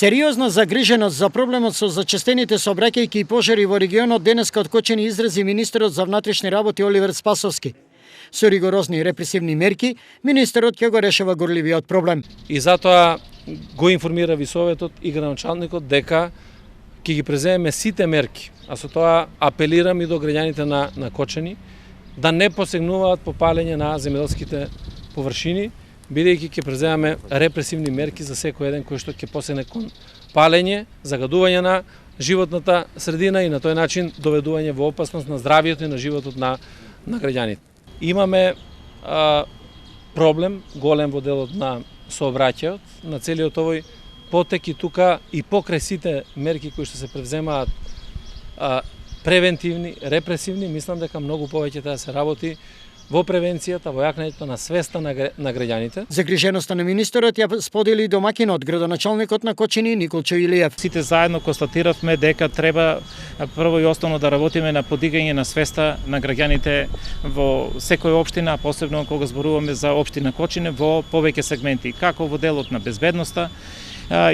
Сериозна загриженост за проблемот со зачестените сообраќајки и пожари во регионот денеска од Кочани изрази министерот за внатрешни работи Оливер Спасовски. Со ригорозни репресивни мерки, министерот ќе го решава горливиот проблем. И затоа го информира и Советот и градоначалникот дека ќе ги преземеме сите мерки, а со тоа апелирам и до граѓаните на Кочани да не посегнуваат по палење на земјоделските површини, бидејќи ќе преземаме репресивни мерки за секој еден кој што ќе посегне кон палење, загадување на животната средина и на тој начин доведување во опасност на здравието и на животот на граѓаните. Имаме проблем голем во делот на сообраќајот, на целиот овој потек и тука и покрај сите мерки кои што се превземаат превентивни, репресивни, мислам дека многу повеќе треба да се работи во превенцијата, во јакнењето на свеста на граѓаните. Загриженоста на министерот ја сподели домакинот, градоначалникот на Кочани Николчо Илиев. Сите заедно констатиравме дека треба прво и основно да работиме на подигање на свеста на граѓаните во секоја општина, посебно кога зборуваме за општина Кочани, во повеќе сегменти, како во делот на безбедноста,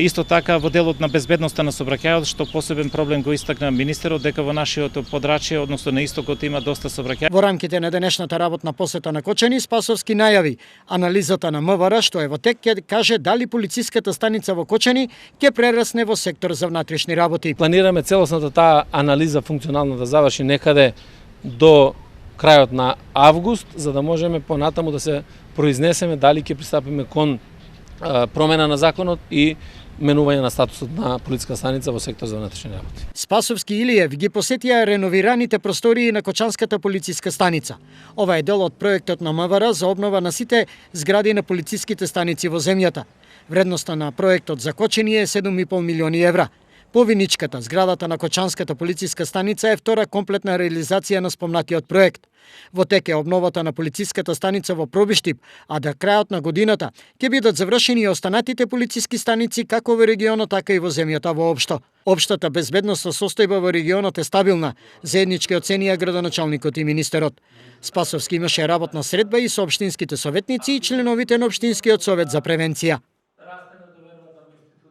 исто така во делот на безбедноста на сообраќајот, што посебен проблем го истакна министерот, дека во нашиот подрачје, односно на истокот, има доста сообраќај. Во рамките на денешната работна посета на Кочани, Спасовски најави анализата на МВР што е во тек ќе каже дали полициската станица во Кочани ќе прерасне во сектор за внатрешни работи. Планираме целосната таа анализа функционална да заврши некаде до крајот на август, за да можеме понатаму да се произнесеме дали ќе пристапиме кон промена на законот и менување на статусот на полициска станица во сектор за внатрешни работи. Спасовски и Илиев ги посетија реновираните простории на Кочанската полициска станица. Ова е дел од проектот на МВР за обнова на сите згради на полициските станици во земјата. Вредноста на проектот за Кочани е 7,5 милиони евра. Повиничката, зградата на Кочанската полициска станица е втора комплетна реализација на спомнатиот проект. Во тек е обновата на полициската станица во Пробиштип, а до крајот на годината ќе бидат завршени и останатите полициски станици како во регионот, така и во земјата воопшто. Општата безбедносна состојба во регионот е стабилна, заеднички оценија градоначалникот и министерот. Спасовски имаше работна средба и со општинските советници и членовите на општинскиот совет за превенција.